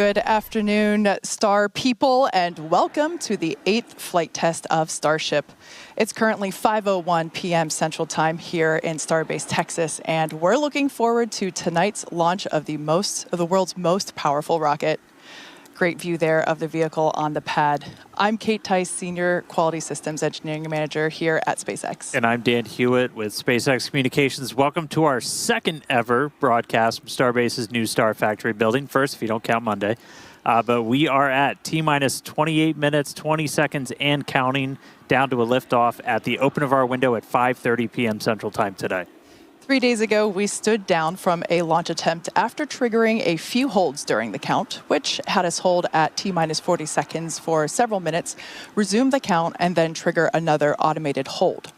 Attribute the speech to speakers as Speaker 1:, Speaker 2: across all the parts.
Speaker 1: Good afternoon, Star people, and welcome to the 8th flight test of Starship. It's currently 5:01 p.m. Central Time here in Starbase, Texas, and we're looking forward to tonight's launch of the world's most powerful rocket. Great view there of the vehicle on the pad. I'm Kate Tice, Senior Quality Systems Engineering Manager here at SpaceX.
Speaker 2: And I'm Dan Hewitt with SpaceX Communications. Welcome to our second ever broadcast from Starbase's new Star Factory building. First, if you don't count Monday. But we are at T-minus 28 minutes, 20 seconds, and counting down to a liftoff at the open of our window at 5:30 p.m. Central Time today.
Speaker 1: 3 days ago, we stood down from a launch attempt after triggering a few holds during the count, which had us hold at T-minus 40 seconds for several minutes, resume the count, and then trigger another automated hold.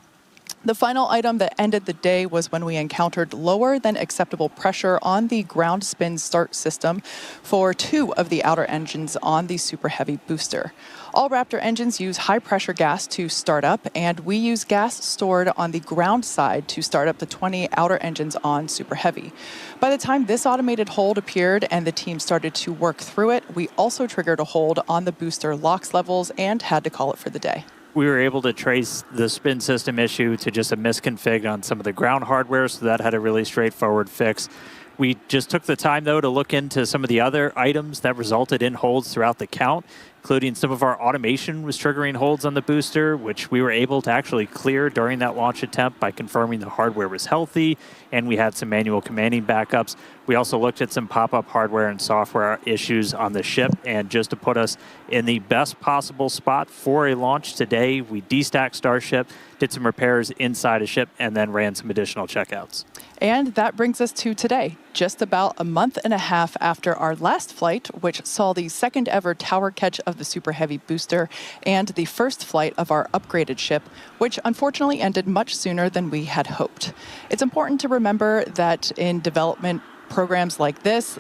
Speaker 1: The final item that ended the day was when we encountered lower than acceptable pressure on the ground spin start system for 2 of the outer engines on the Super Heavy booster. All Raptor engines use high-pressure gas to start up, and we use gas stored on the ground side to start up the 20 outer engines on Super Heavy. By the time this automated hold appeared and the team started to work through it, we also triggered a hold on the booster LOX levels and had to call it for the day.
Speaker 2: We were able to trace the spin system issue to just a misconfig on some of the ground hardware, so that had a really straightforward fix. We just took the time, though, to look into some of the other items that resulted in holds throughout the count, including some of our automation was triggering holds on the booster, which we were able to actually clear during that launch attempt by confirming the hardware was healthy, and we had some manual commanding backups. We also looked at some pop-up hardware and software issues on the ship, and just to put us in the best possible spot for a launch today, we destacked Starship, did some repairs inside a ship, and then ran some additional checkouts.
Speaker 1: And that brings us to today, just about a month and a half after our last flight, which saw the second ever tower catch of the Super Heavy booster and the first flight of our upgraded ship, which unfortunately ended much sooner than we had hoped. It's important to remember that in development programs like this,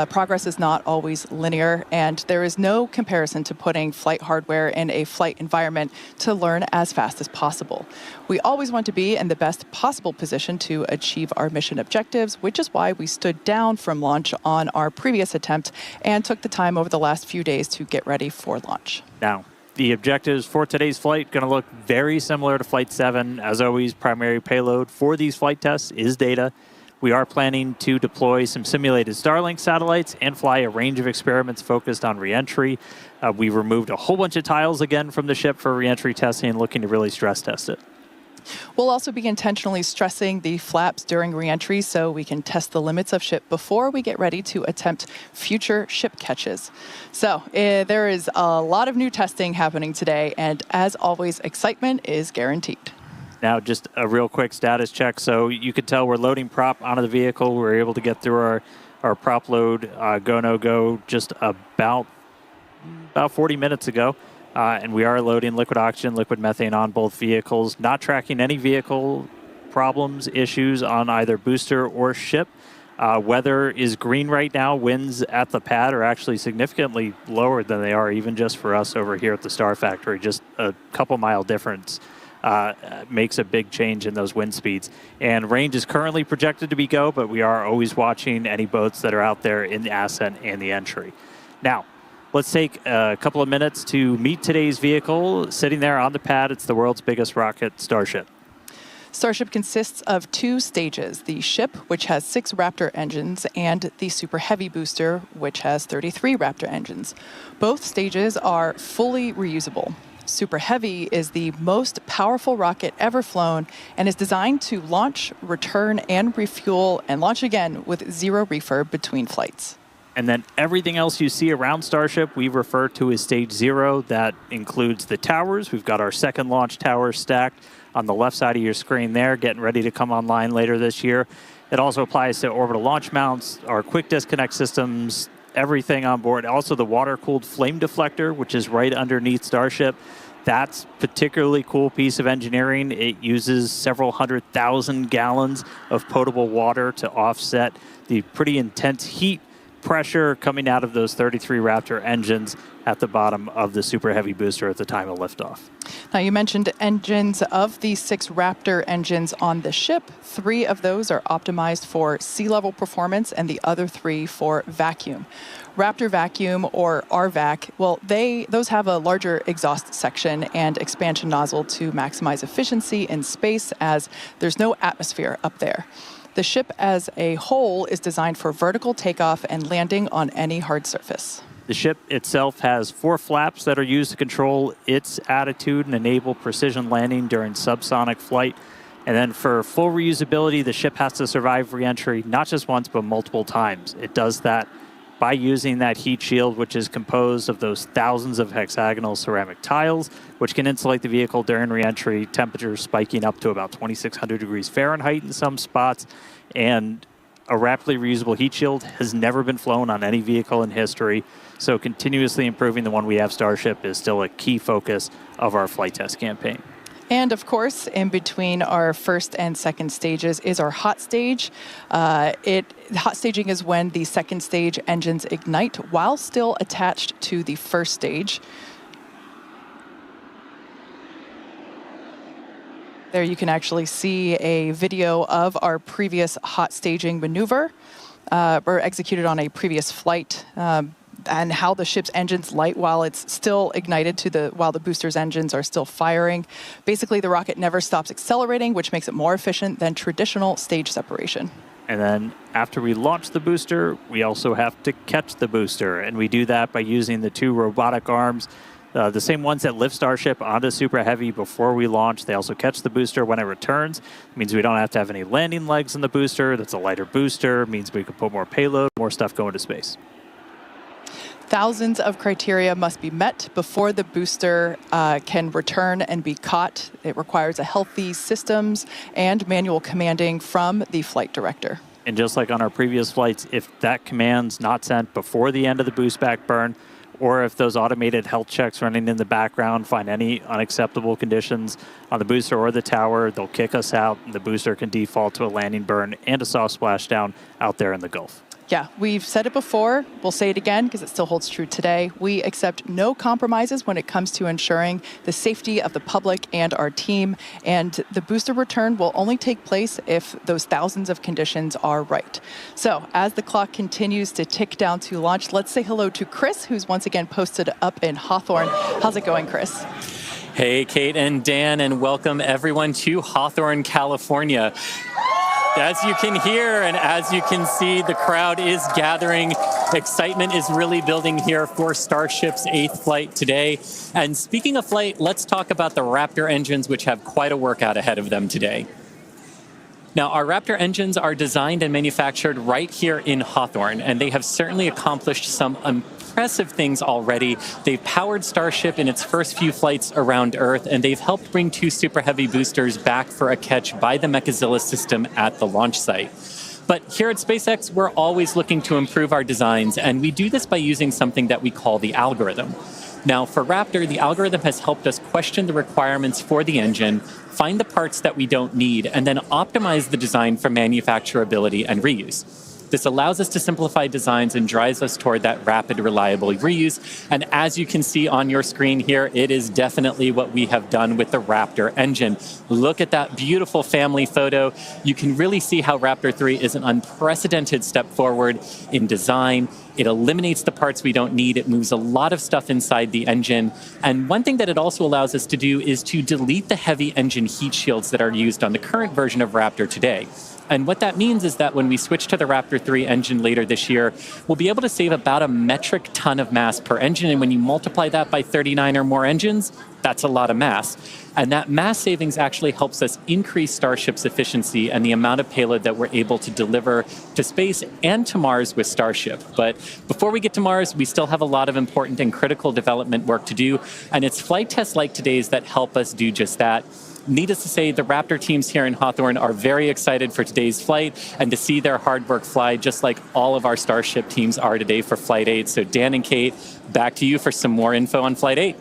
Speaker 1: progress is not always linear, and there is no comparison to putting flight hardware in a flight environment to learn as fast as possible. We always want to be in the best possible position to achieve our mission objectives, which is why we stood down from launch on our previous attempt and took the time over the last few days to get ready for launch.
Speaker 2: Now, the objectives for today's flight going to look very similar to Flight 7. As always, primary payload for these flight tests is data. We are planning to deploy some simulated Starlink satellites and fly a range of experiments focused on reentry. We removed a whole bunch of tiles again from the ship for reentry testing, looking to really stress test it.
Speaker 1: We'll also be intentionally stressing the flaps during reentry so we can test the limits of ship before we get ready to attempt future ship catches. So there is a lot of new testing happening today, and as always, excitement is guaranteed.
Speaker 2: Now, just a real quick status check. So you could tell we're loading prop onto the vehicle. We were able to get through our prop load go-no-go just about 40 minutes ago. And we are loading liquid oxygen, liquid methane on both vehicles. Not tracking any vehicle problems, issues on either booster or ship. Weather is green right now. Winds at the pad are actually significantly lower than they are even just for us over here at the Star Factory. Just a couple mile difference. Makes a big change in those wind speeds. And range is currently projected to be go, but we are always watching any boats that are out there in the ascent and the entry. Now, let's take a couple of minutes to meet today's vehicle. Sitting there on the pad, it's the world's biggest rocket, Starship.
Speaker 1: Starship consists of 2 stages, the ship, which has 6 Raptor engines, and the Super Heavy booster, which has 33 Raptor engines. Both stages are fully reusable. Super Heavy is the most powerful rocket ever flown and is designed to launch, return, and refuel, and launch again with 0 refurb between flights.
Speaker 2: And then everything else you see around Starship, we refer to as Stage 0. That includes the towers. We've got our second launch tower stacked on the left side of your screen there, getting ready to come online later this year. It also applies to orbital launch mounts, our quick disconnect systems, everything on board. Also the water-cooled flame deflector, which is right underneath Starship. That's a particularly cool piece of engineering. It uses several 100,000 gallons of potable water to offset the pretty intense heat pressure coming out of those 33 Raptor engines at the bottom of the Super Heavy booster at the time of liftoff.
Speaker 1: Now, you mentioned engines. Of the 6 Raptor engines on the ship, 3 of those are optimized for sea level performance and the other 3 for vacuum. Raptor Vacuum, or RVAC, well, those have a larger exhaust section and expansion nozzle to maximize efficiency in space, as there's no atmosphere up there. The ship as a whole is designed for vertical takeoff and landing on any hard surface.
Speaker 2: The ship itself has 4 flaps that are used to control its attitude and enable precision landing during subsonic flight. And then for full reusability, the ship has to survive reentry not just once, but multiple times. It does that by using that heat shield, which is composed of those thousands of hexagonal ceramic tiles, which can insulate the vehicle during reentry, temperatures spiking up to about 2,600 degrees Fahrenheit in some spots. And a rapidly reusable heat shield has never been flown on any vehicle in history, so continuously improving the one we have, Starship, is still a key focus of our flight test campaign.
Speaker 1: And of course, in between our first and second stages is our hot stage. Hot staging is when the second stage engines ignite while still attached to the first stage. There you can actually see a video of our previous hot staging maneuver, or executed on a previous flight, and how the ship's engines light while it's still ignited while the booster's engines are still firing. Basically, the rocket never stops accelerating, which makes it more efficient than traditional stage separation.
Speaker 2: And then after we launch the booster, we also have to catch the booster. And we do that by using the 2 robotic arms, the same ones that lift Starship onto Super Heavy before we launch. They also catch the booster when it returns. It means we don't have to have any landing legs in the booster. That's a lighter booster. It means we can put more payload, more stuff going to space.
Speaker 1: Thousands of criteria must be met before the booster can return and be caught. It requires a healthy systems and manual commanding from the flight director.
Speaker 2: And just like on our previous flights, if that command's not sent before the end of the boost back burn, or if those automated health checks running in the background find any unacceptable conditions on the booster or the tower, they'll kick us out, and the booster can default to a landing burn and a soft splashdown out there in the Gulf.
Speaker 1: Yeah, we've said it before. We'll say it again because it still holds true today. We accept no compromises when it comes to ensuring the safety of the public and our team. And the booster return will only take place if those thousands of conditions are right. So as the clock continues to tick down to launch, let's say hello to Chris, who's once again posted up in Hawthorne. How's it going, Chris?
Speaker 3: Hey, Kate and Dan, and welcome everyone to Hawthorne, California. As you can hear and as you can see, the crowd is gathering. Excitement is really building here for Starship's 8th flight today. And speaking of flight, let's talk about the Raptor engines, which have quite a workout ahead of them today. Now, our Raptor engines are designed and manufactured right here in Hawthorne, and they have certainly accomplished some impressive things already. They've powered Starship in its first few flights around Earth, and they've helped bring 2 Super Heavy boosters back for a catch by the Mechazilla system at the launch site. But here at SpaceX, we're always looking to improve our designs, and we do this by using something that we call the algorithm. Now, for Raptor, the algorithm has helped us question the requirements for the engine, find the parts that we don't need, and then optimize the design for manufacturability and reuse. This allows us to simplify designs and drives us toward that rapid, reliable reuse. And as you can see on your screen here, it is definitely what we have done with the Raptor engine. Look at that beautiful family photo. You can really see how Raptor 3 is an unprecedented step forward in design. It eliminates the parts we don't need. It moves a lot of stuff inside the engine. And one thing that it also allows us to do is to delete the heavy engine heat shields that are used on the current version of Raptor today. And what that means is that when we switch to the Raptor 3 engine later this year, we'll be able to save about a metric ton of mass per engine. And when you multiply that by 39 or more engines, that's a lot of mass. And that mass savings actually helps us increase Starship's efficiency and the amount of payload that we're able to deliver to space and to Mars with Starship. But before we get to Mars, we still have a lot of important and critical development work to do. And it's flight tests like today's that help us do just that. Needless to say, the Raptor teams here in Hawthorne are very excited for today's flight and to see their hard work fly, just like all of our Starship teams are today for Flight 8. So Dan and Kate, back to you for some more info on Flight 8.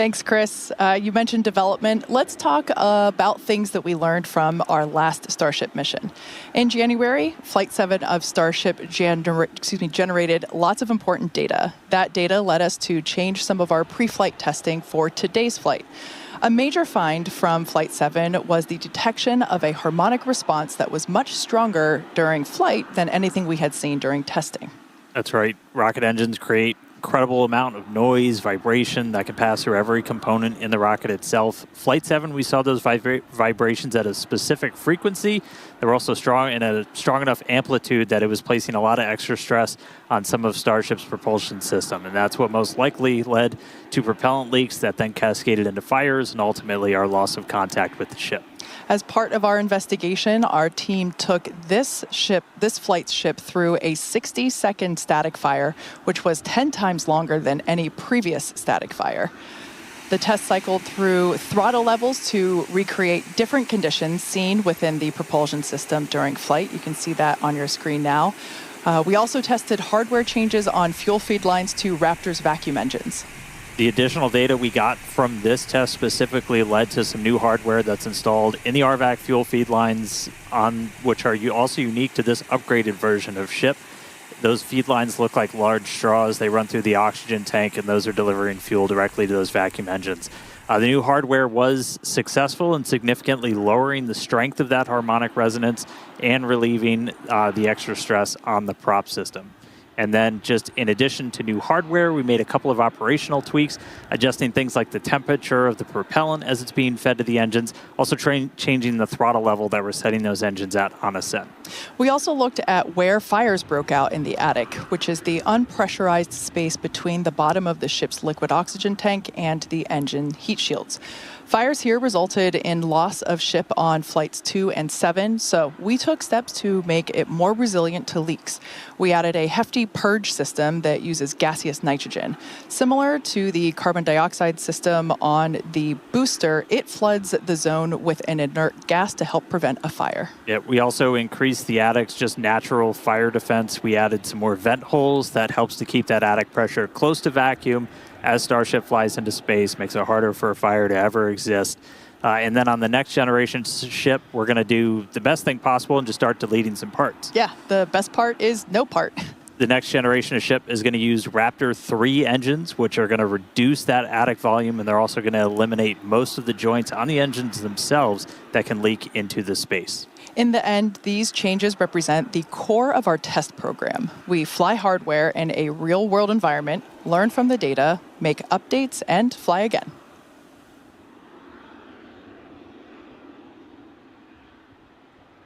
Speaker 1: Thanks, Chris. You mentioned development. Let's talk about things that we learned from our last Starship mission. In January, Flight 7 of Starship generated lots of important data. That data led us to change some of our pre-flight testing for today's flight. A major find from Flight 7 was the detection of a harmonic response that was much stronger during flight than anything we had seen during testing.
Speaker 2: That's right. Rocket engines create incredible amount of noise, vibration that can pass through every component in the rocket itself. Flight 7, we saw those vibrations at a specific frequency. They were also strong in a strong enough amplitude that it was placing a lot of extra stress on some of Starship's propulsion system. And that's what most likely led to propellant leaks that then cascaded into fires and ultimately our loss of contact with the ship.
Speaker 1: As part of our investigation, our team took this flight's ship through a 60-second static fire, which was 10 times longer than any previous static fire. The test cycled through throttle levels to recreate different conditions seen within the propulsion system during flight. You can see that on your screen now. We also tested hardware changes on fuel feed lines to Raptor's vacuum engines.
Speaker 2: The additional data we got from this test specifically led to some new hardware that's installed in the RVAC fuel feed lines, which are also unique to this upgraded version of ship. Those feed lines look like large straws. They run through the oxygen tank, and those are delivering fuel directly to those vacuum engines. The new hardware was successful in significantly lowering the strength of that harmonic resonance and relieving the extra stress on the prop system. And then just in addition to new hardware, we made a couple of operational tweaks, adjusting things like the temperature of the propellant as it's being fed to the engines, also changing the throttle level that we're setting those engines at on ascent.
Speaker 1: We also looked at where fires broke out in the attic, which is the unpressurized space between the bottom of the ship's liquid oxygen tank and the engine heat shields. Fires here resulted in loss of ship on flights 2 and 7, so we took steps to make it more resilient to leaks. We added a hefty purge system that uses gaseous nitrogen. Similar to the carbon dioxide system on the booster, it floods the zone with an inert gas to help prevent a fire.
Speaker 2: Yeah, we also increased the attic's just natural fire defense. We added some more vent holes that helps to keep that attic pressure close to vacuum. As Starship flies into space, makes it harder for a fire to ever exist. And then on the next generation ship, we're going to do the best thing possible and just start deleting some parts.
Speaker 1: Yeah, the best part is no part.
Speaker 2: The next generation of ship is going to use Raptor 3 engines, which are going to reduce that attic volume, and they're also going to eliminate most of the joints on the engines themselves that can leak into the space.
Speaker 1: In the end, these changes represent the core of our test program. We fly hardware in a real-world environment, learn from the data, make updates, and fly again.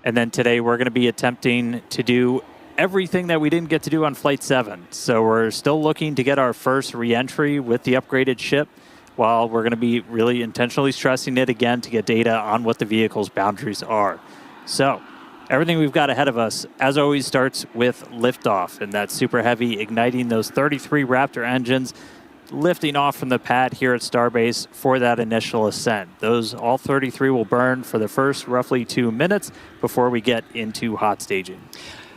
Speaker 2: And then today we're going to be attempting to do everything that we didn't get to do on Flight 7. So we're still looking to get our first reentry with the upgraded ship, while we're going to be really intentionally stressing it again to get data on what the vehicle's boundaries are. So everything we've got ahead of us, as always, starts with liftoff, and that's super heavy, igniting those 33 Raptor engines, lifting off from the pad here at Starbase for that initial ascent. All 33 will burn for the first roughly 2 minutes before we get into hot staging.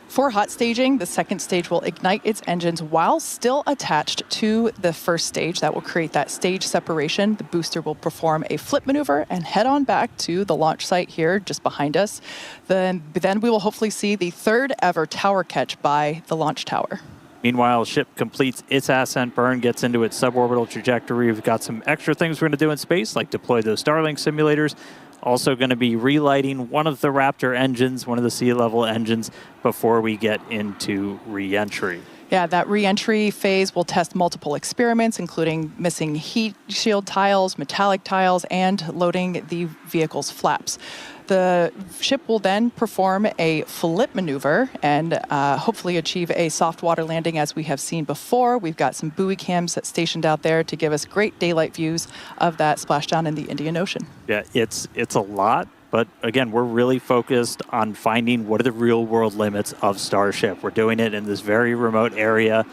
Speaker 1: For hot staging, the second stage will ignite its engines while still attached to the first stage. That will create that stage separation. The booster will perform a flip maneuver and head on back to the launch site here just behind us. Then we will hopefully see the third ever tower catch by the launch tower.
Speaker 2: Meanwhile, ship completes its ascent burn, gets into its suborbital trajectory. We've got some extra things we're going to do in space, like deploy those Starlink simulators. Also going to be relighting one of the Raptor engines, one of the sea level engines, before we get into re-entry.
Speaker 1: Yeah, that re-entry phase will test multiple experiments, including missing heat shield tiles, metallic tiles, and loading the vehicle's flaps. The ship will then perform a flip maneuver and hopefully achieve a soft water landing as we have seen before. We've got some buoy cams stationed out there to give us great daylight views of that splashdown in the Indian Ocean.
Speaker 2: Yeah, it's a lot, but again, we're really focused on finding what are the real world limits of Starship. We're doing it in this very remote area.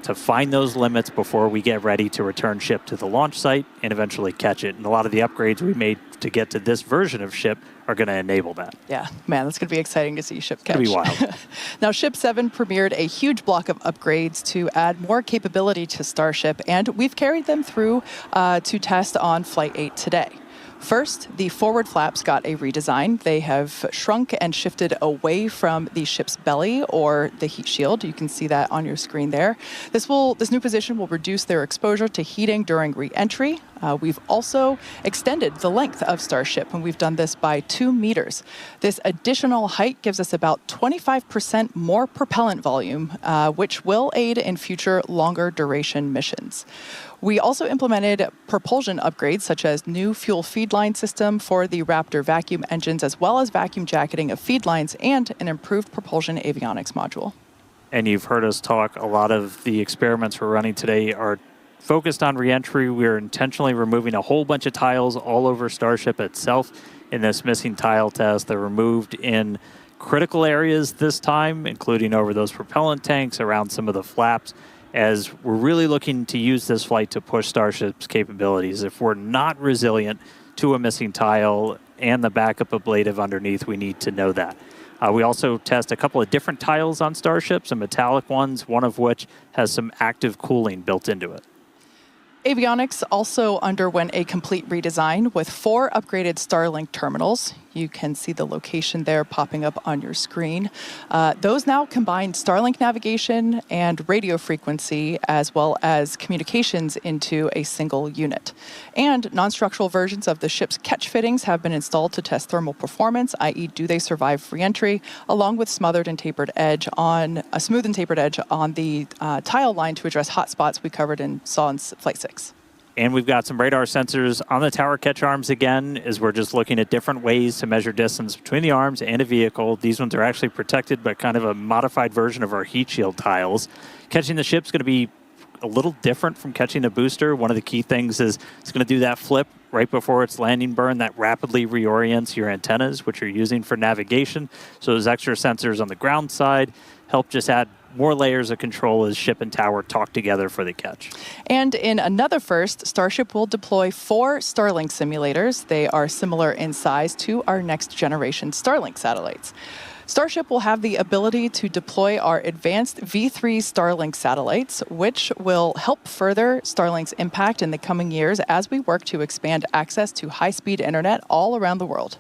Speaker 2: to find those limits before we get ready to return ship to the launch site and eventually catch it. And a lot of the upgrades we made to get to this version of ship are going to enable that.
Speaker 1: Yeah, man, that's going to be exciting to see ship catch.
Speaker 2: It's going to be wild.
Speaker 1: Now, Ship 7 premiered a huge block of upgrades to add more capability to Starship, and we've carried them through to test on Flight 8 today. First, the forward flaps got a redesign. They have shrunk and shifted away from the ship's belly or the heat shield. You can see that on your screen there. This new position will reduce their exposure to heating during re-entry. We've also extended the length of Starship, and we've done this by 2 meters. This additional height gives us about 25% more propellant volume, which will aid in future longer duration missions. We also implemented propulsion upgrades, such as new fuel feed line system for the Raptor vacuum engines, as well as vacuum jacketing of feed lines and an improved propulsion avionics module.
Speaker 2: And you've heard us talk, a lot of the experiments we're running today are focused on reentry. We're intentionally removing a whole bunch of tiles all over Starship itself in this missing tile test. They're removed in critical areas this time, including over those propellant tanks, around some of the flaps, as we're really looking to use this flight to push Starship's capabilities. If we're not resilient to a missing tile and the backup ablative underneath, we need to know that. We also test a couple of different tiles on Starship, some metallic ones, one of which has some active cooling built into it.
Speaker 1: Avionics also underwent a complete redesign with 4 upgraded Starlink terminals. You can see the location there popping up on your screen. Those now combine Starlink navigation and radio frequency, as well as communications into a single unit. And non-structural versions of the ship's catch fittings have been installed to test thermal performance, i.e. do they survive re-entry, along with a smooth and tapered edge on the tile line to address hot spots we covered and saw in Flight 6.
Speaker 2: And we've got some radar sensors on the tower catch arms again, as we're just looking at different ways to measure distance between the arms and a vehicle. These ones are actually protected by kind of a modified version of our heat shield tiles. Catching the ship's going to be a little different from catching a booster. One of the key things is it's going to do that flip right before its landing burn that rapidly reorients your antennas, which you're using for navigation. So those extra sensors on the ground side help just add more layers of control as ship and tower talk together for the catch.
Speaker 1: And in another first, Starship will deploy 4 Starlink simulators. They are similar in size to our next generation Starlink satellites. Starship will have the ability to deploy our advanced V3 Starlink satellites, which will help further Starlink's impact in the coming years as we work to expand access to high-speed internet all around the world.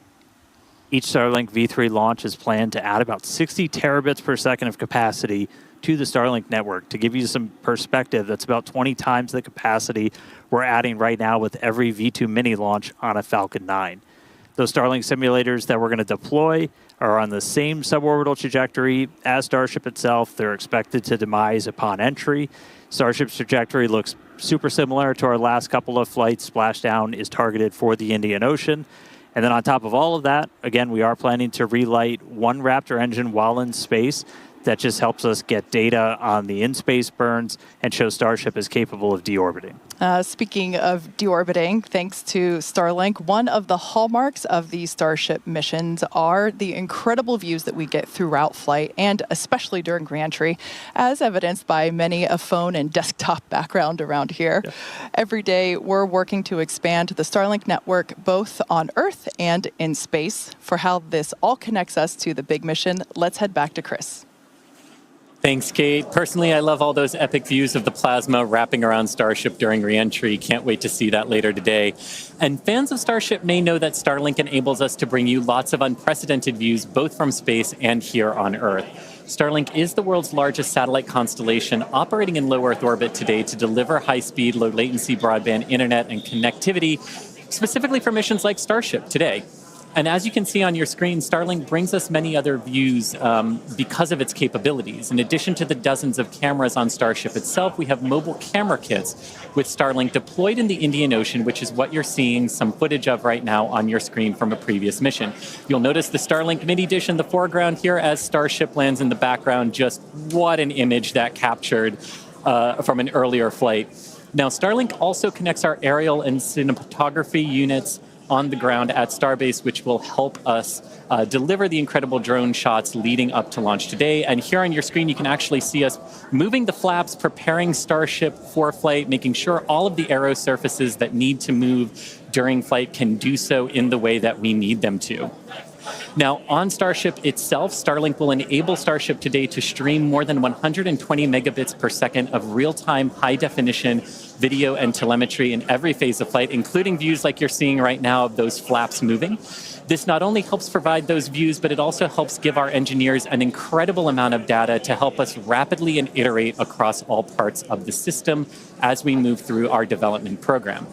Speaker 2: Each Starlink V3 launch is planned to add about 60 terabits per second of capacity to the Starlink network. To give you some perspective, that's about 20 times the capacity we're adding right now with every V2 mini launch on a Falcon 9. Those Starlink simulators that we're going to deploy are on the same suborbital trajectory as Starship itself. They're expected to demise upon entry. Starship's trajectory looks super similar to our last couple of flights. Splashdown is targeted for the Indian Ocean. And then on top of all of that, again, we are planning to relight one Raptor engine while in space. That just helps us get data on the in-space burns and show Starship is capable of deorbiting.
Speaker 1: Speaking of deorbiting, thanks to Starlink, one of the hallmarks of the Starship missions are the incredible views that we get throughout flight, and especially during reentry, as evidenced by many a phone and desktop background around here. Yeah. Every day, we're working to expand the Starlink network both on Earth and in space. For how this all connects us to the big mission, let's head back to Chris.
Speaker 3: Thanks, Kate. Personally, I love all those epic views of the plasma wrapping around Starship during reentry. Can't wait to see that later today. And fans of Starship may know that Starlink enables us to bring you lots of unprecedented views, both from space and here on Earth. Starlink is the world's largest satellite constellation operating in low Earth orbit today to deliver high-speed, low-latency broadband internet and connectivity, specifically for missions like Starship today. And as you can see on your screen, Starlink brings us many other views because of its capabilities. In addition to the dozens of cameras on Starship itself, we have mobile camera kits with Starlink deployed in the Indian Ocean, which is what you're seeing some footage of right now on your screen from a previous mission. You'll notice the Starlink mini dish in the foreground here as Starship lands in the background. Just what an image that captured from an earlier flight. Now, Starlink also connects our aerial and cinematography units on the ground at Starbase, which will help us deliver the incredible drone shots leading up to launch today. And here on your screen, you can actually see us moving the flaps, preparing Starship for flight, making sure all of the aero surfaces that need to move during flight can do so in the way that we need them to. Now, on Starship itself, Starlink will enable Starship today to stream more than 120 megabits per second of real-time, high-definition video and telemetry in every phase of flight, including views like you're seeing right now of those flaps moving. This not only helps provide those views, but it also helps give our engineers an incredible amount of data to help us rapidly and iterate across all parts of the system as we move through our development program.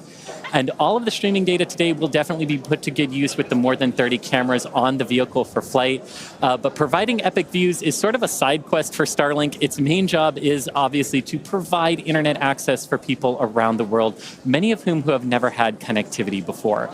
Speaker 3: And all of the streaming data today will definitely be put to good use with the more than 30 cameras on the vehicle for flight. But providing epic views is sort of a side quest for Starlink. Its main job is obviously to provide internet access for people around the world, many of whom who have never had connectivity before.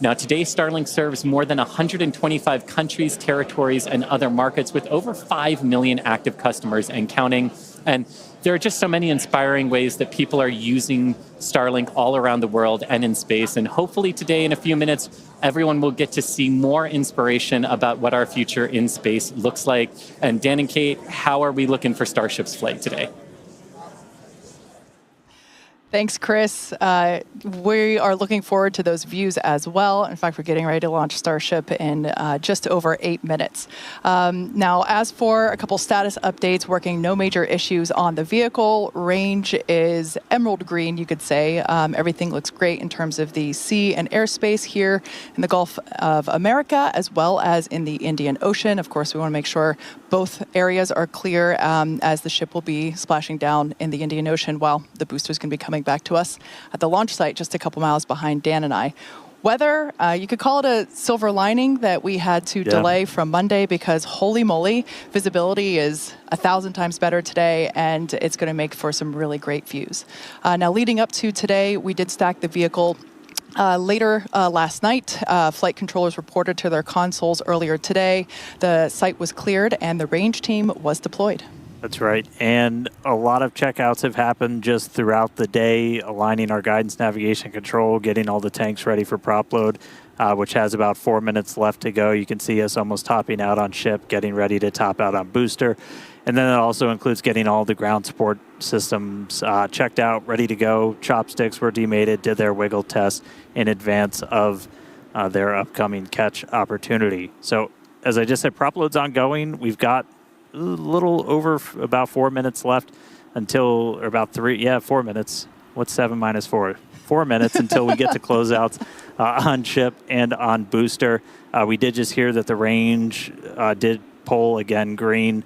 Speaker 3: Now, today, Starlink serves more than 125 countries, territories, and other markets with over 5 million active customers and counting. And there are just so many inspiring ways that people are using Starlink all around the world and in space. And hopefully today, in a few minutes, everyone will get to see more inspiration about what our future in space looks like. And Dan and Kate, how are we looking for Starship's flight today?
Speaker 1: Thanks, Chris. We are looking forward to those views as well. In fact, we're getting ready to launch Starship in just over 8 minutes. Now, as for a couple status updates, working no major issues on the vehicle. Range is emerald green, you could say. Everything looks great in terms of the sea and airspace here in the Gulf of America, as well as in the Indian Ocean. Of course, we want to make sure both areas are clear as the ship will be splashing down in the Indian Ocean while the booster is going to be coming back to us at the launch site just a couple miles behind Dan and I. Weather, you could call it a silver lining that we had to delay from Monday because holy moly, visibility is 1,000 times better today and it's going to make for some really great views. Now leading up to today, we did stack the vehicle later last night. Flight controllers reported to their consoles earlier today. The site was cleared and the range team was deployed.
Speaker 2: That's right. And a lot of checkouts have happened just throughout the day, aligning our guidance, navigation, control, getting all the tanks ready for prop load, which has about 4 minutes left to go. You can see us almost topping out on ship, getting ready to top out on booster. And then it also includes getting all the ground support systems checked out, ready to go. Chopsticks were demated, did their wiggle test in advance of their upcoming catch opportunity. So as I just said, prop load's ongoing. We've got a little over about 4 minutes left until, or about 4 minutes. What's 7 minus 4? 4 minutes until we get to closeouts on ship and on booster. We did just hear that the range did pull again green.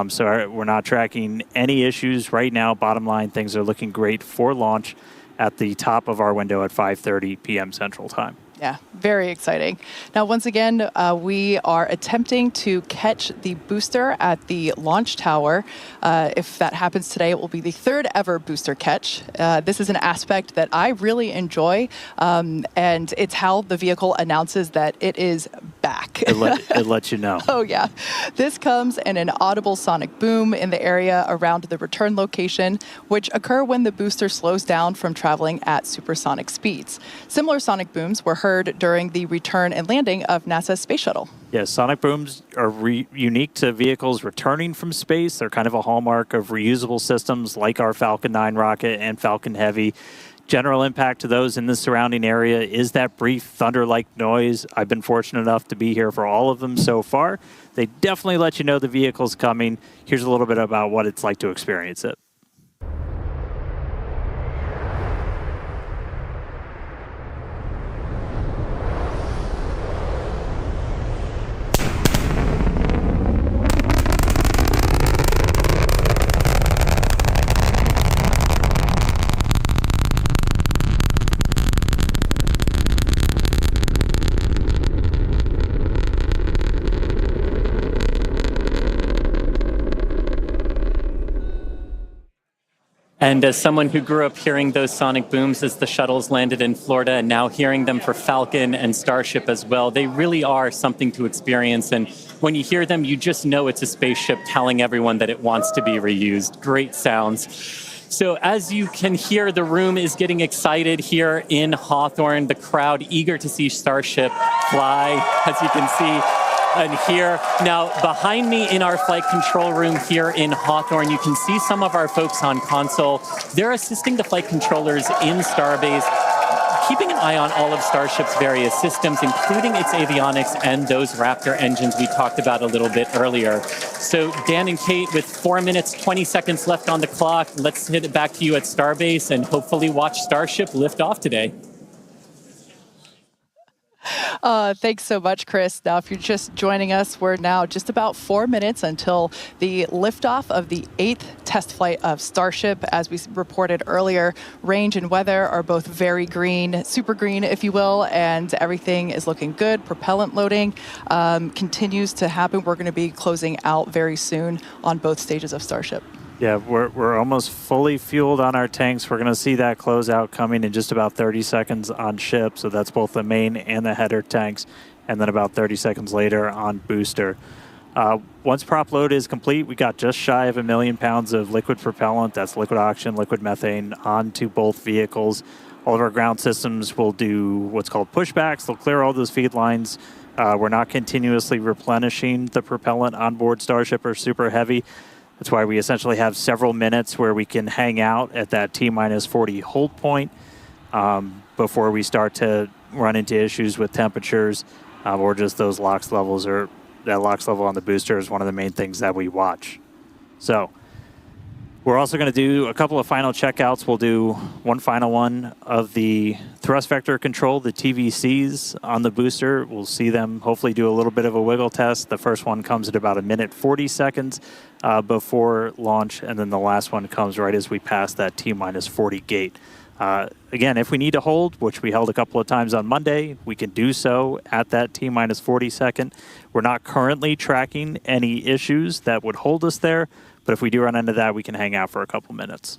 Speaker 2: So we're not tracking any issues right now. Bottom line, things are looking great for launch at the top of our window at 5:30 p.m. Central Time.
Speaker 1: Yeah, very exciting. Now, once again, we are attempting to catch the booster at the launch tower. If that happens today, it will be the third ever booster catch. This is an aspect that I really enjoy, and it's how the vehicle announces that it is back.
Speaker 2: It lets you know.
Speaker 1: Oh, yeah. This comes in an audible sonic boom in the area around the return location, which occur when the booster slows down from traveling at supersonic speeds. Similar sonic booms were heard during the return and landing of NASA's space shuttle.
Speaker 2: Yes, sonic booms are unique to vehicles returning from space. They're kind of a hallmark of reusable systems like our Falcon 9 rocket and Falcon Heavy. General impact to those in the surrounding area is that brief thunder-like noise. I've been fortunate enough to be here for all of them so far. They definitely let you know the vehicle's coming. Here's a little bit about what it's like to experience it.
Speaker 3: And as someone who grew up hearing those sonic booms as the shuttles landed in Florida and now hearing them for Falcon and Starship as well, they really are something to experience. And when you hear them, you just know it's a spaceship telling everyone that it wants to be reused. Great sounds. So as you can hear, the room is getting excited here in Hawthorne. The crowd eager to see Starship fly, as you can see and hear. Now, behind me in our flight control room here in Hawthorne, you can see some of our folks on console. They're assisting the flight controllers in Starbase, keeping an eye on all of Starship's various systems, including its avionics and those Raptor engines we talked about a little bit earlier. So Dan and Kate, with 4 minutes, 20 seconds left on the clock, let's hit it back to you at Starbase and hopefully watch Starship lift off today.
Speaker 1: Thanks so much, Chris. Now, if you're just joining us, we're now just about 4 minutes until the liftoff of the 8th test flight of Starship. As we reported earlier, range and weather are both very green, super green, if you will, and everything is looking good. Propellant loading continues to happen. We're going to be closing out very soon on both stages of Starship.
Speaker 2: Yeah, we're almost fully fueled on our tanks. We're going to see that closeout coming in just about 30 seconds on ship. So that's both the main and the header tanks. And then about 30 seconds later on booster. Once prop load is complete, we got just shy of 1 million pounds of liquid propellant. That's liquid oxygen, liquid methane onto both vehicles. All of our ground systems will do what's called pushbacks. They'll clear all those feed lines. We're not continuously replenishing the propellant on board Starship or Super Heavy. That's why we essentially have several minutes where we can hang out at that T-40 hold point before we start to run into issues with temperatures or just those LOX levels, or that LOX level on the booster is one of the main things that we watch. So we're also going to do a couple of final checkouts. We'll do one final one of the thrust vector control, the TVCs on the booster. We'll see them hopefully do a little bit of a wiggle test. The first one comes at about 1 minute 40 seconds before launch, and then the last one comes right as we pass that T-40 gate. Again, if we need to hold, which we held a couple of times on Monday, we can do so at that T-40 second. We're not currently tracking any issues that would hold us there, but if we do run into that, we can hang out for a couple minutes.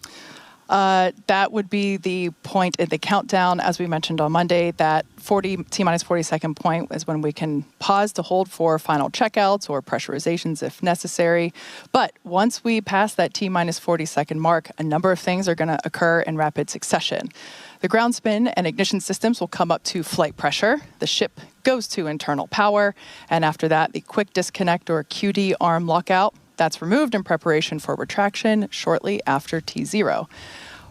Speaker 1: That would be the point in the countdown, as we mentioned on Monday. That T-40 second point is when we can pause to hold for final checkouts or pressurizations if necessary. But once we pass that T-40 second mark, a number of things are going to occur in rapid succession. The ground spin and ignition systems will come up to flight pressure. The ship goes to internal power. And after that, the quick disconnect or QD arm lockout, that's removed in preparation for retraction shortly after T0.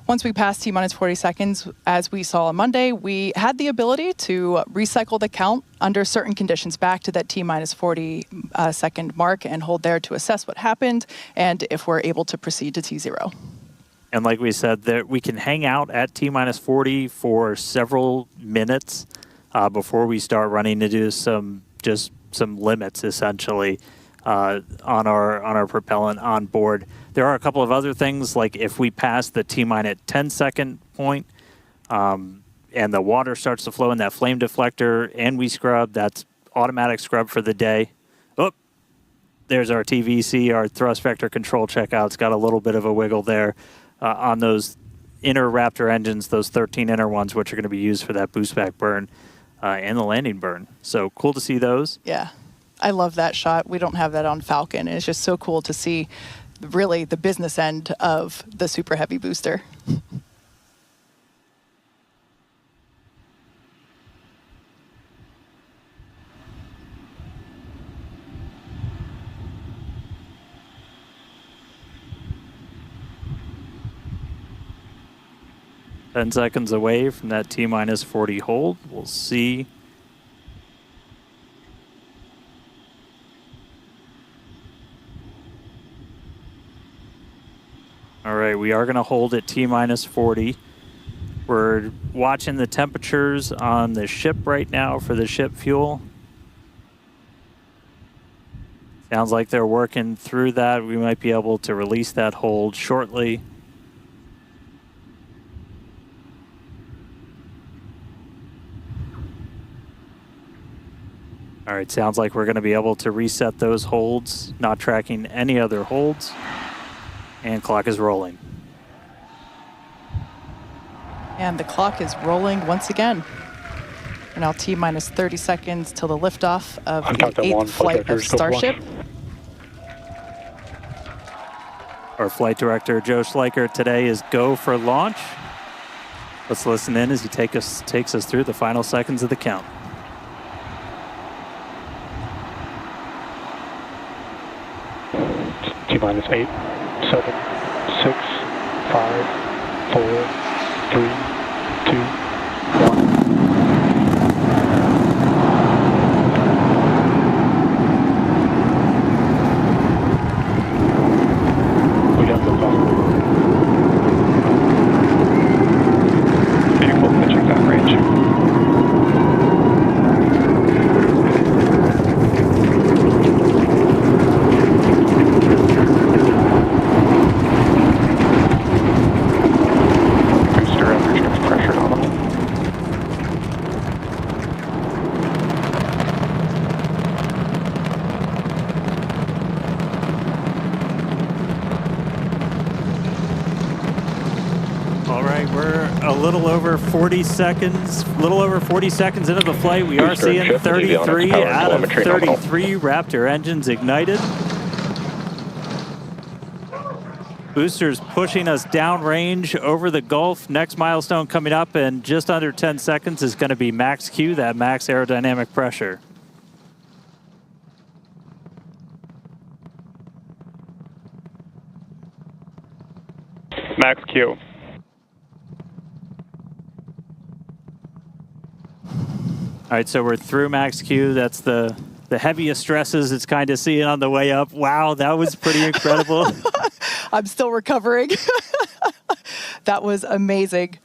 Speaker 1: Once we pass T-40 seconds, as we saw on Monday, we had the ability to recycle the count under certain conditions back to that T-40 second mark and hold there to assess what happened and if we're able to proceed to T0.
Speaker 2: And like we said, that we can hang out at T-40 for several minutes before we start running to do some limits, essentially. On our propellant on board. There are a couple of other things, like if we pass the T-10 second point and the water starts to flow in that flame deflector and we scrub, that's automatic scrub for the day. Oh, there's our TVC, our thrust vector control checkout. It's got a little bit of a wiggle there on those inner Raptor engines, those 13 inner ones, which are going to be used for that boost back burn and the landing burn. So cool to see those.
Speaker 1: Yeah. I love that shot. We don't have that on Falcon. It's just so cool to see really the business end of the Super Heavy booster.
Speaker 2: Ten seconds away from that T-40 hold. We'll see. All right, we are going to hold at T-40. We're watching the temperatures on the ship right now for the ship fuel. Sounds like they're working through that. We might be able to release that hold shortly. All right, sounds like we're going to be able to reset those holds, not tracking any other holds. And clock is rolling.
Speaker 1: And the clock is rolling once again. We're now T-30 seconds till the liftoff of the 8th flight of Starship.
Speaker 2: All Our flight director, Joe Schleicher, today is go for launch. Let's listen in as he takes us through the final seconds of the count.
Speaker 4: T-minus 8, 7, 6, 5, 4, 3, 2, 1. We got liftoff. Vehicle pitching downrange.
Speaker 2: A little over 40 seconds into the flight. We are seeing 33 out of 33 Raptor engines ignited. Boosters pushing us downrange over the Gulf. Next milestone coming up in just under 10 seconds is going to be max Q, that max aerodynamic pressure.
Speaker 4: Max Q.
Speaker 2: All right, so we're through max Q. That's the heaviest stresses it's kind of seeing on the way up. Wow, that was pretty incredible.
Speaker 1: I'm still recovering. That was amazing.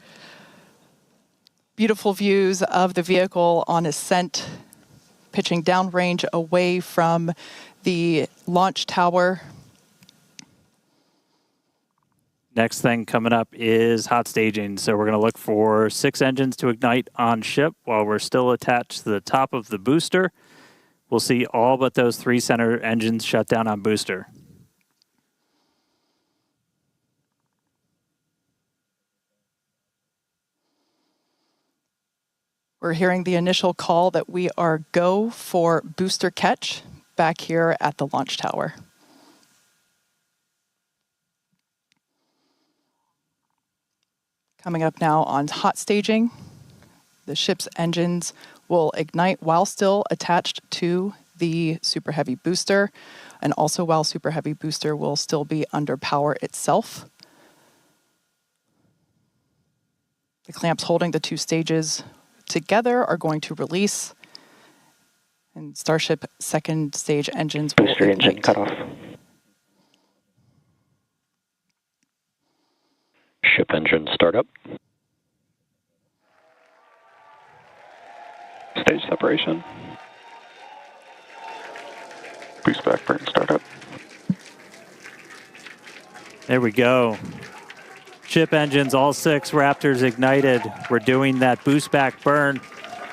Speaker 1: Beautiful views of the vehicle on ascent, pitching downrange away from the launch tower.
Speaker 2: Next thing coming up is hot staging. So we're going to look for 6 engines to ignite on ship while we're still attached to the top of the booster. We'll see all but those 3 center engines shut down on booster.
Speaker 1: We're hearing the initial call that we are go for booster catch back here at the launch tower. Coming up now on hot staging, the ship's engines will ignite while still attached to the Super Heavy booster, and also while Super Heavy booster will still be under power itself. The clamps holding the 2 stages together are going to release, and Starship second stage engines will
Speaker 4: Booster
Speaker 1: ignite.
Speaker 4: engine cut off. Ship engine startup. Stage separation. Boost back burn startup.
Speaker 2: There we go. Ship engines, all 6 Raptors ignited. We're doing that boost back burn.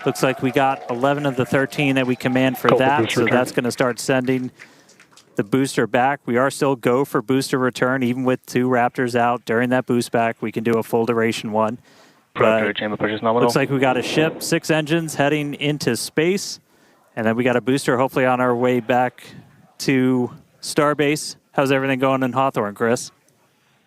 Speaker 2: Looks like we got 11 of the 13 that we command for that, so that's going to start sending the booster back. We are still go for booster return, even with 2 Raptors out during that boost back. We can do a full duration one. But looks like we got a ship, 6 engines heading into space, and then we got a booster hopefully on our way back to Starbase. How's everything going in Hawthorne, Chris?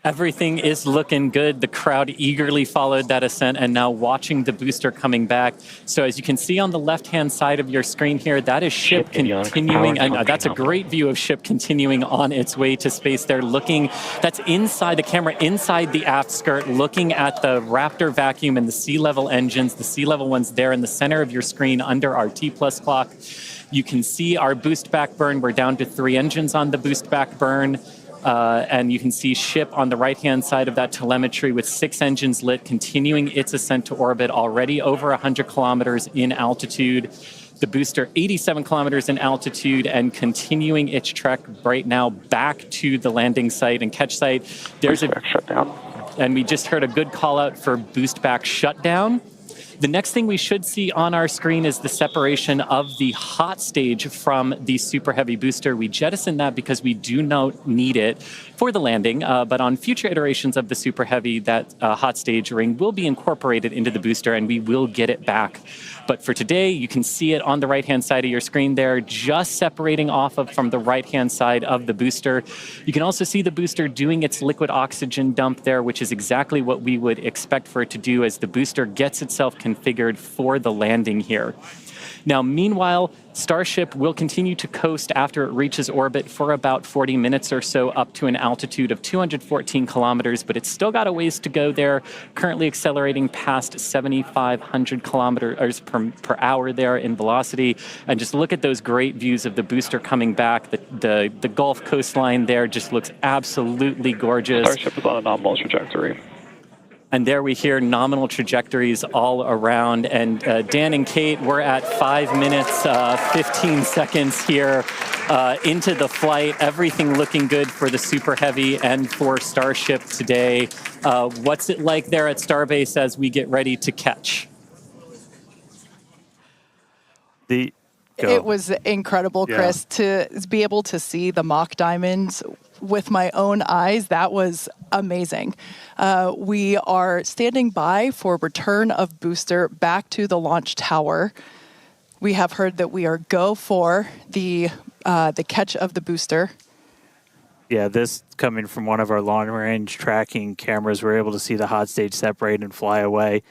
Speaker 3: Everything is looking good. The crowd eagerly followed that ascent and now watching the booster coming back. So as you can see on the left-hand side of your screen here, that is ship continuing. And that's a great view of ship continuing on its way to space. They're looking, that's inside the camera, inside the aft skirt, looking at the Raptor vacuum and the sea level engines, the sea level ones there in the center of your screen under our T+ clock. You can see our boost back burn. We're down to 3 engines on the boost back burn. And you can see ship on the right-hand side of that telemetry with 6 engines lit, continuing its ascent to orbit, already over 100 kilometers in altitude. The booster 87 kilometers in altitude and continuing its trek right now back to the landing site and catch site. There's a shutdown. And we just heard a good call out for boost back shutdown. The next thing we should see on our screen is the separation of the hot stage from the Super Heavy booster. We jettisoned that because we do not need it for the landing, but on future iterations of the Super Heavy, that hot stage ring will be incorporated into the booster and we will get it back. But for today, you can see it on the right-hand side of your screen there, just separating off from the right-hand side of the booster. You can also see the booster doing its liquid oxygen dump there, which is exactly what we would expect for it to do as the booster gets itself configured for the landing here. Now, meanwhile, Starship will continue to coast after it reaches orbit for about 40 minutes or so up to an altitude of 214 kilometers, but it's still got a ways to go there, currently accelerating past 7,500 kilometers per hour there in velocity. And just look at those great views of the booster coming back. The Gulf coastline there just looks absolutely gorgeous.
Speaker 4: Starship is on a nominal trajectory.
Speaker 3: And there we hear nominal trajectories all around. And Dan and Kate, we're at 5 minutes, 15 seconds here into the flight. Everything looking good for the Super Heavy and for Starship today. What's it like there at Starbase as we get ready to catch?
Speaker 1: It was incredible, Chris, to be able to see the mock diamonds with my own eyes. That was amazing. We are standing by for return of booster back to the launch tower. We have heard that we are go for the catch of the booster.
Speaker 2: Yeah, this coming from one of our long-range tracking cameras, we're able to see the hot stage separate and fly away.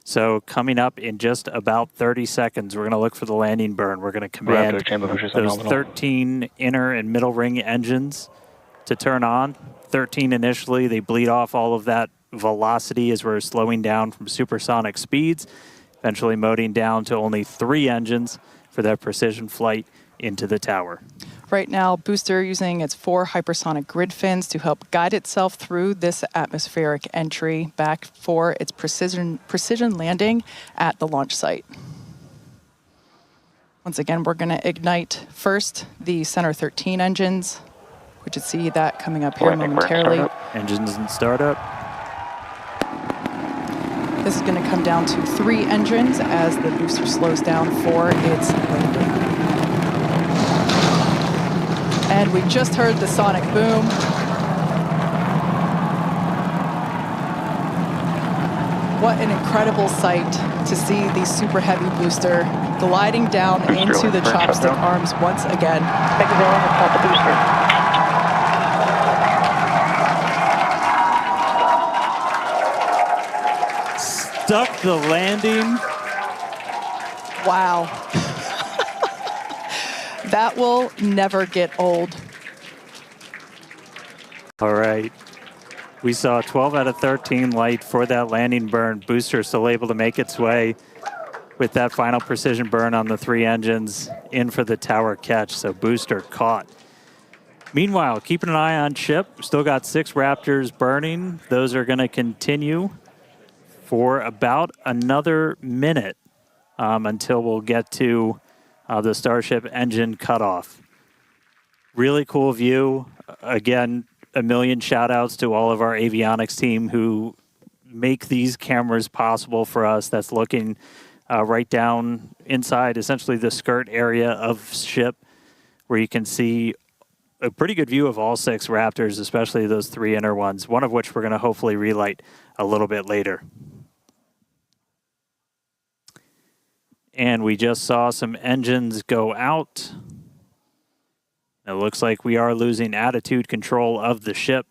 Speaker 2: So coming up in just about 30 seconds, we're going to look for the landing burn. We're going to command those 13 inner and middle ring engines to turn on. 13 initially, they bleed off all of that velocity as we're slowing down from supersonic speeds, eventually moding down to only 3 engines for that precision flight into the tower.
Speaker 1: Right now, booster using its 4 hypersonic grid fins to help guide itself through this atmospheric entry back for its precision landing at the launch site. Once again, we're going to ignite first the center 13 engines. We should see that coming up here momentarily.
Speaker 2: Engines in startup.
Speaker 1: This is going to come down to 3 engines as the booster slows down for its landing. And we just heard the sonic boom. What an incredible sight to see the Super Heavy booster gliding down into the chopstick arms once again.
Speaker 2: Stuck the landing.
Speaker 1: Wow. That will never get old.
Speaker 2: All right. We saw 12 out of 13 light for that landing burn. Booster still able to make its way with that final precision burn on the 3 engines in for the tower catch. So booster caught. Meanwhile, keeping an eye on ship. Still got 6 Raptors burning. Those are going to continue for about another minute until we'll get to the Starship engine cutoff. Really cool view. Again, a million shout outs to all of our avionics team who make these cameras possible for us. That's looking right down inside essentially the skirt area of ship where you can see a pretty good view of all 6 Raptors, especially those 3 inner ones, one of which we're going to hopefully relight a little bit later. And we just saw some engines go out. It looks like we are losing attitude control of the ship.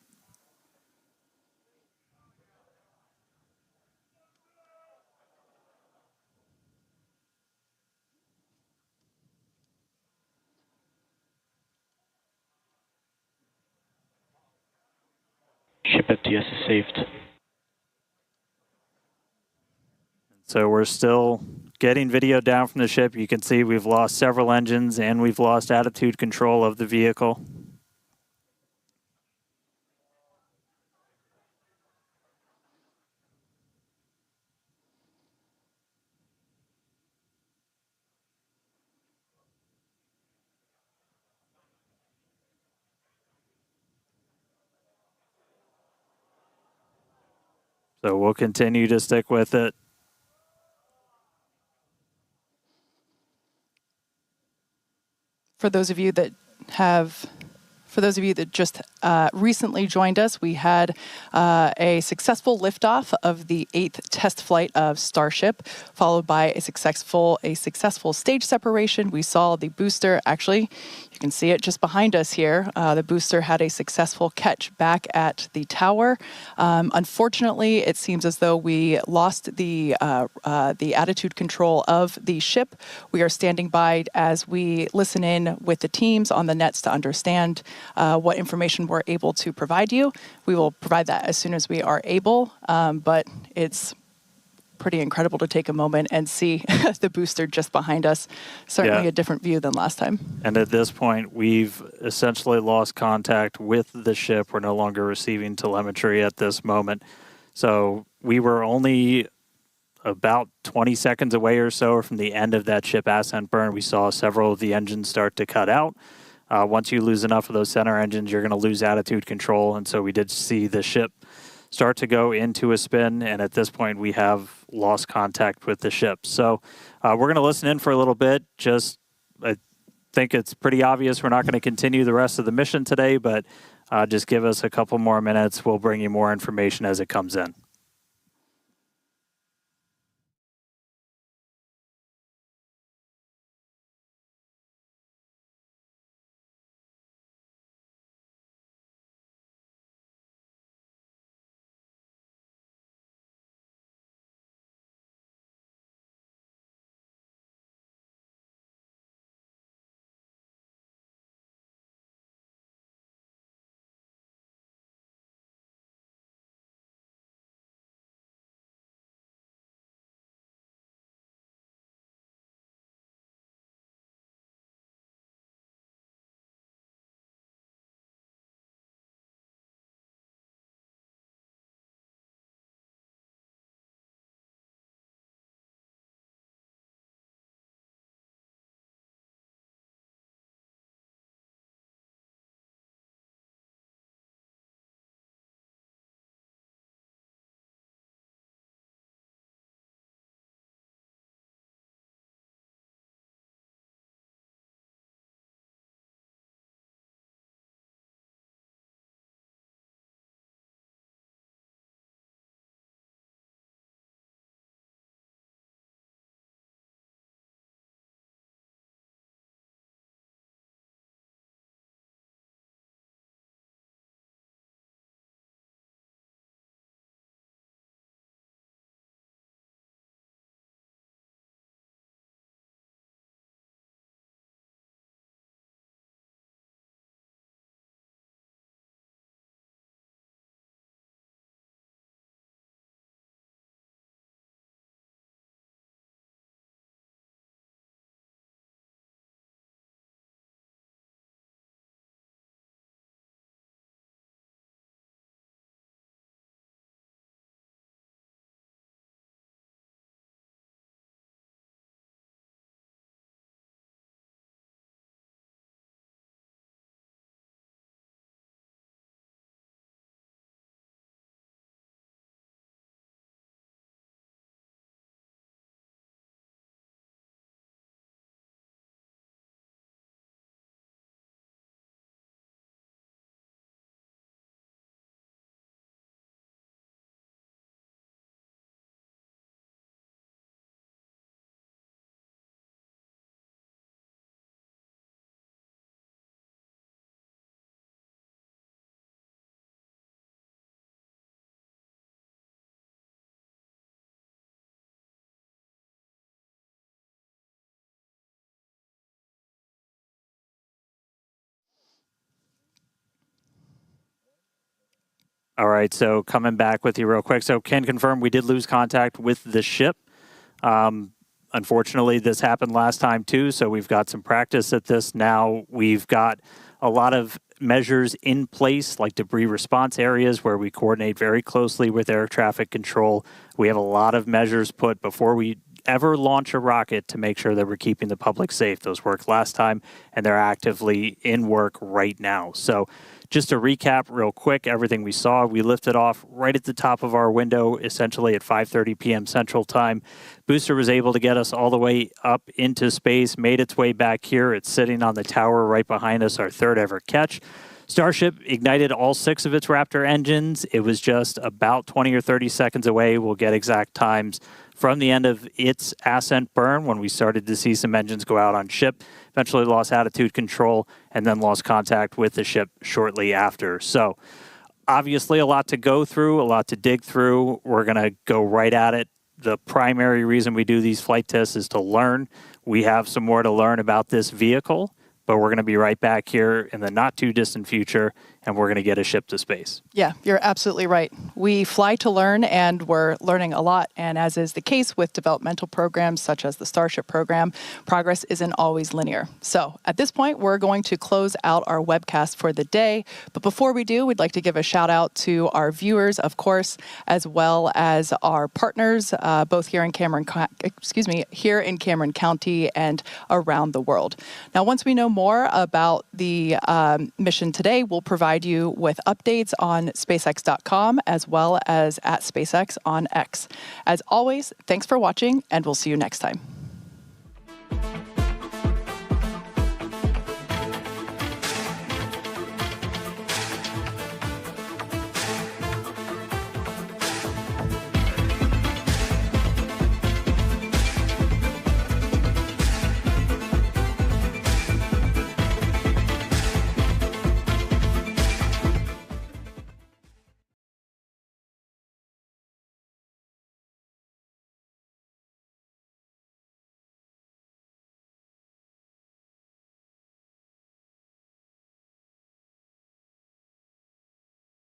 Speaker 4: Ship FTS is saved.
Speaker 2: So we're still getting video down from the ship. You can see we've lost several engines and we've lost attitude control of the vehicle. So we'll continue to stick with it.
Speaker 1: For those of you that just recently joined us, we had a successful liftoff of the 8th test flight of Starship, followed by a successful stage separation. We saw the booster, actually, you can see it just behind us here. The booster had a successful catch back at the tower. Unfortunately, it seems as though we lost the attitude control of the ship. We are standing by as we listen in with the teams on the nets to understand what information we're able to provide you. We will provide that as soon as we are able, but it's pretty incredible to take a moment and see the booster just behind us. Certainly a different view than last time.
Speaker 2: And at this point, we've essentially lost contact with the ship. We're no longer receiving telemetry at this moment. So we were only about 20 seconds away or so from the end of that ship ascent burn. We saw several of the engines start to cut out. Once you lose enough of those center engines, you're going to lose attitude control. And so we did see the ship start to go into a spin. And at this point, we have lost contact with the ship. So we're going to listen in for a little bit. I think it's pretty obvious we're not going to continue the rest of the mission today, but just give us a couple more minutes. We'll bring you more information as it comes in. All right, so coming back with you real quick. So can confirm we did lose contact with the ship. Unfortunately, this happened last time too, so we've got some practice at this now. We've got a lot of measures in place, like debris response areas where we coordinate very closely with air traffic control. We have a lot of measures put before we ever launch a rocket to make sure that we're keeping the public safe. Those worked last time, and they're actively in work right now. So just to recap real quick, everything we saw, we lifted off right at the top of our window, essentially at 5:30 p.m. Central Time. Booster was able to get us all the way up into space, made its way back here. It's sitting on the tower right behind us, our third ever catch. Starship ignited all 6 of its Raptor engines. It was just about 20 or 30 seconds away. We'll get exact times from the end of its ascent burn when we started to see some engines go out on ship, eventually lost attitude control, and then lost contact with the ship shortly after. So obviously a lot to go through, a lot to dig through. We're going to go right at it. The primary reason we do these flight tests is to learn. We have some more to learn about this vehicle, but we're going to be right back here in the not too distant future, and we're going to get a ship to space.
Speaker 1: Yeah, you're absolutely right. We fly to learn, and we're learning a lot. And as is the case with developmental programs such as the Starship program, progress isn't always linear. So at this point, we're going to close out our webcast for the day. But before we do, we'd like to give a shout out to our viewers, of course, as well as our partners, both here in Cameron County and around the world. Now, once we know more about the mission today, we'll provide you with updates on SpaceX.com as well as at SpaceX on X. As always, thanks for watching, and we'll see you next time.